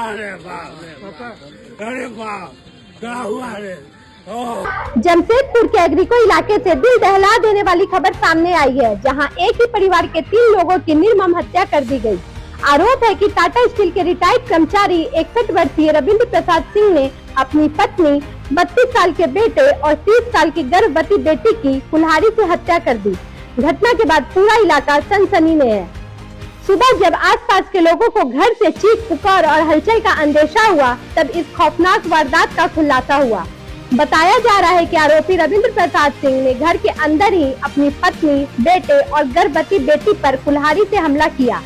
अरे बाप, अरे बाप, क्या हुआ रे? जमशेदपुर के एग्रीको इलाके से दिल दहला देने वाली खबर सामने आई है, जहां एक ही परिवार के 3 लोगों की निर्मम हत्या कर दी गई। आरोप है कि टाटा स्टील के रिटायर्ड कर्मचारी 61 वर्षीय रविंद्र प्रसाद सिंह ने अपनी पत्नी, 32 साल के बेटे और 30 साल की गर्भवती बेटी की कुल्हाड़ी से हत्या कर दी। घटना के बाद पूरा इलाका सनसनी में है। सुबह जब आसपास के लोगों को घर से चीख पुकार और हलचल का अंदेशा हुआ, तब इस खौफनाक वारदात का खुलासा हुआ। बताया जा रहा है कि आरोपी रविंद्र प्रसाद सिंह ने घर के अंदर ही अपनी पत्नी, बेटे और गर्भवती बेटी पर कुल्हाड़ी से हमला किया।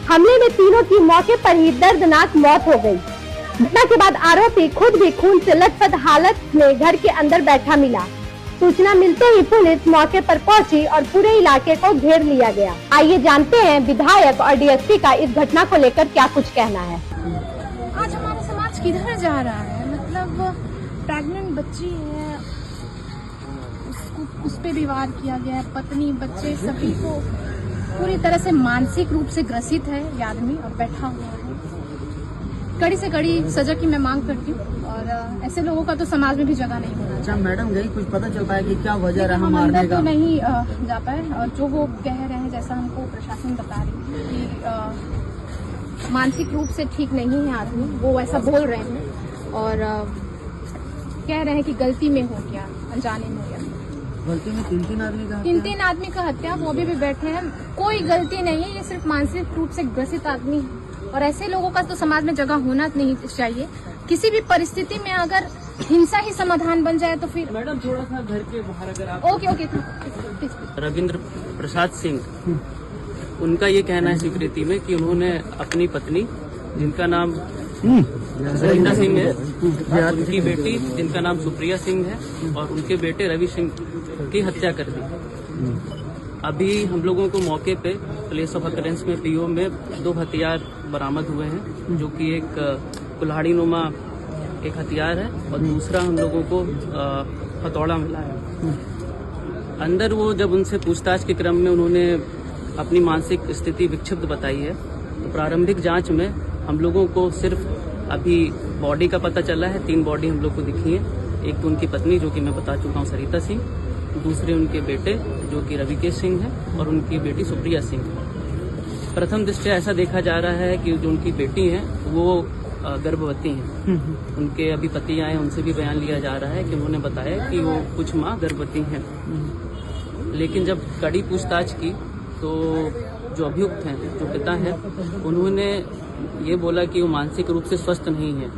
हमले में तीनों की मौके पर ही दर्दनाक मौत हो गई। घटना के बाद आरोपी खुद भी खून से लथपथ हालत में घर के अंदर बैठा मिला। सूचना मिलते ही पुलिस मौके पर पहुंची और पूरे इलाके को घेर लिया गया। आइए जानते हैं विधायक और डीएसपी का इस घटना को लेकर क्या कुछ कहना है। आज हमारा समाज किधर जा रहा है? मतलब प्रेग्नेंट बच्ची है, उस पे भी वार किया गया है। पत्नी, बच्चे सभी को पूरी तरह से मानसिक रूप से ग्रसित है ये आदमी और बैठा हुआ है। कड़ी से कड़ी सजा की मैं मांग करती हूँ और ऐसे लोगों का तो समाज में भी जगह नहीं होना। अच्छा मैडम, यही कुछ पता चल पाया कि क्या वजह रहा हम मारने अंदर का? तो नहीं जा पाए और जो वो कह रहे हैं, जैसा हमको प्रशासन बता रही है कि मानसिक रूप से ठीक नहीं है आदमी, वो ऐसा बोल रहे हैं और कह रहे हैं कि गलती में हो गया, अनजाने में हो गया। गलती में 3 आदमी का? 3 आदमी का हत्या, वो भी बैठे हैं। कोई गलती नहीं है, ये सिर्फ मानसिक रूप से ग्रसित आदमी है और ऐसे लोगों का तो समाज में जगह होना नहीं चाहिए। किसी भी परिस्थिति में अगर हिंसा ही समाधान बन जाए तो फिर। मैडम थोड़ा सा घर के बाहर अगर आप। ओके। रविंद्र प्रसाद सिंह, उनका ये कहना है स्वीकृति में कि उन्होंने अपनी पत्नी, जिनका नाम सरिता सिंह है, और उनकी बेटी जिनका नाम सुप्रिया सिंह है, और उनके बेटे रवि सिंह की हत्या कर दी। अभी हम लोगों को मौके पे प्लेस ऑफ अकरेंस में पीओ में 2 हथियार बरामद हुए हैं, जो कि एक कुल्हाड़ी नुमा एक हथियार है और दूसरा हम लोगों को हथौड़ा मिला है। अंदर वो जब उनसे पूछताछ के क्रम में उन्होंने अपनी मानसिक स्थिति विक्षिप्त बताई है, तो प्रारंभिक जांच में हम लोगों को सिर्फ अभी बॉडी का पता चला है। 3 बॉडी हम लोग को दिखी है। एक तो उनकी पत्नी, जो कि मैं बता चुका हूँ, सरिता सिंह, दूसरे उनके बेटे जो कि रविकेश सिंह है, और उनकी बेटी सुप्रिया सिंह है। प्रथम दृष्टया ऐसा देखा जा रहा है कि जो उनकी बेटी हैं वो गर्भवती हैं। उनके अभी पति आए, उनसे भी बयान लिया जा रहा है कि उन्होंने बताया कि वो कुछ माह गर्भवती हैं। लेकिन जब कड़ी पूछताछ की तो जो अभियुक्त हैं, जो पिता हैं, उन्होंने ये बोला कि वो मानसिक रूप से स्वस्थ नहीं है।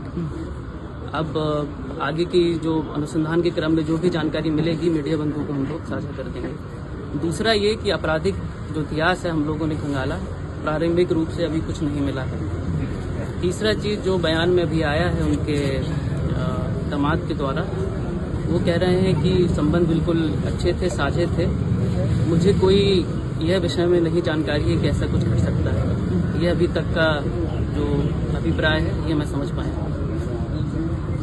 अब आगे की जो अनुसंधान के क्रम में जो भी जानकारी मिलेगी मीडिया बंधुओं को हम लोग साझा कर देंगे। दूसरा ये कि आपराधिक जो इतिहास है हम लोगों ने खंगाला, प्रारंभिक रूप से अभी कुछ नहीं मिला है। तीसरा चीज़ जो बयान में भी आया है उनके दामाद के द्वारा, वो कह रहे हैं कि संबंध बिल्कुल अच्छे थे, साझे थे। मुझे कोई यह विषय में नहीं जानकारी है कि ऐसा कुछ कर सकता है। यह अभी तक का जो अभिप्राय है ये मैं समझ पाया।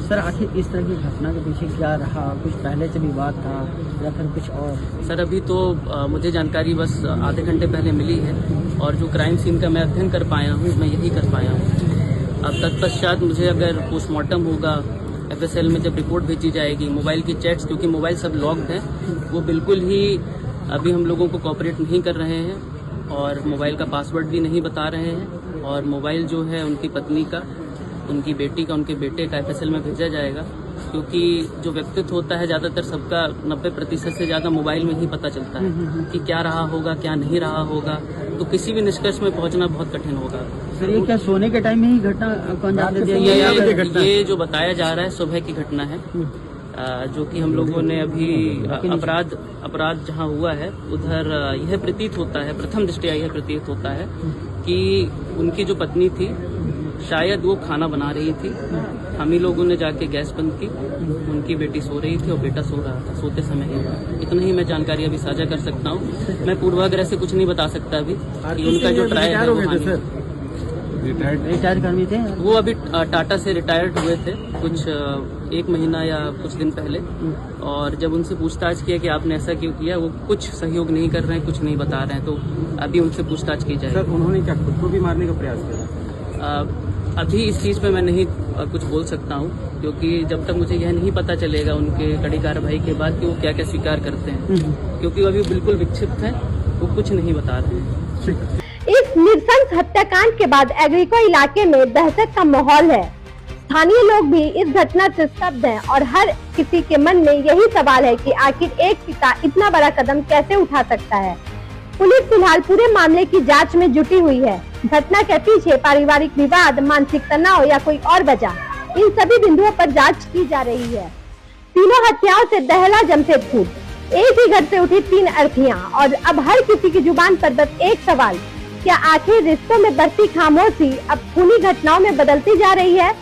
सर आखिर इस तरह की घटना के पीछे क्या रहा? कुछ पहले से विवाद था या फिर कुछ और? सर अभी तो मुझे जानकारी बस आधे घंटे पहले मिली है और जो क्राइम सीन का मैं अध्ययन कर पाया हूँ, मैं यही कर पाया हूँ। अब तत्पश्चात मुझे अगर पोस्टमार्टम होगा, FSL में जब रिपोर्ट भेजी जाएगी, मोबाइल की चैट्स, क्योंकि मोबाइल सब लॉक्ड हैं, वो बिल्कुल ही अभी हम लोगों को कोऑपरेट नहीं कर रहे हैं और मोबाइल का पासवर्ड भी नहीं बता रहे हैं। और मोबाइल जो है उनकी पत्नी का, उनकी बेटी का, उनके बेटे का FSL में भेजा जाएगा, क्योंकि जो व्यक्तित्व होता है ज़्यादातर सबका 90% से ज़्यादा मोबाइल में ही पता चलता है कि क्या रहा होगा, क्या नहीं रहा होगा। तो किसी भी निष्कर्ष में पहुंचना बहुत कठिन होगा। सर ये क्या सोने के टाइम में ही घटना को अंजाम दे दिया? ये जो बताया जा रहा है सुबह की घटना है, जो कि हम लोगों ने अभी अपराध जहां हुआ है उधर यह प्रतीत होता है, प्रथम दृष्टया यह प्रतीत होता है कि उनकी जो पत्नी थी शायद वो खाना बना रही थी। हम ही लोगों ने जाके गैस बंद की, उनकी बेटी सो रही थी और बेटा सो रहा था, सोते समय ही। इतना ही मैं जानकारी अभी साझा कर सकता हूँ। मैं पूर्वाग्रह से कुछ नहीं बता सकता अभी कि उनका जो ट्रायल है वो रिटायर कर्मी थे। वो अभी टाटा से रिटायर्ड हुए थे कुछ 1 महीना या कुछ दिन पहले। और जब उनसे पूछताछ किया कि आपने ऐसा क्यों किया, वो कुछ सहयोग नहीं कर रहे हैं, कुछ नहीं बता रहे हैं। तो अभी उनसे पूछताछ की जाएगी। सर उन्होंने क्या खुद को भी मारने का प्रयास किया? अभी इस चीज पे मैं नहीं कुछ बोल सकता हूँ, क्योंकि जब तक मुझे यह नहीं पता चलेगा उनके कड़ी कार्रवाई के बाद कि वो क्या क्या स्वीकार करते हैं, क्योंकि वो अभी बिल्कुल विक्षिप्त हैं, वो कुछ नहीं बता रहे हैं। इस नृशंस हत्याकांड के बाद एग्रीको इलाके में दहशत का माहौल है। स्थानीय लोग भी इस घटना से स्तब्ध हैं और हर किसी के मन में यही सवाल है कि आखिर एक पिता इतना बड़ा कदम कैसे उठा सकता है। पुलिस फिलहाल पूरे मामले की जांच में जुटी हुई है। घटना के पीछे पारिवारिक विवाद, मानसिक तनाव या कोई और वजह, इन सभी बिंदुओं पर जांच की जा रही है। तीनों हत्याओं से दहला जमशेदपुर, एक ही घर से उठी 3 अर्थियां और अब हर किसी की जुबान पर बस एक सवाल, क्या आखिर रिश्तों में बढ़ती खामोशी अब खूनी घटनाओं में बदलती जा रही है?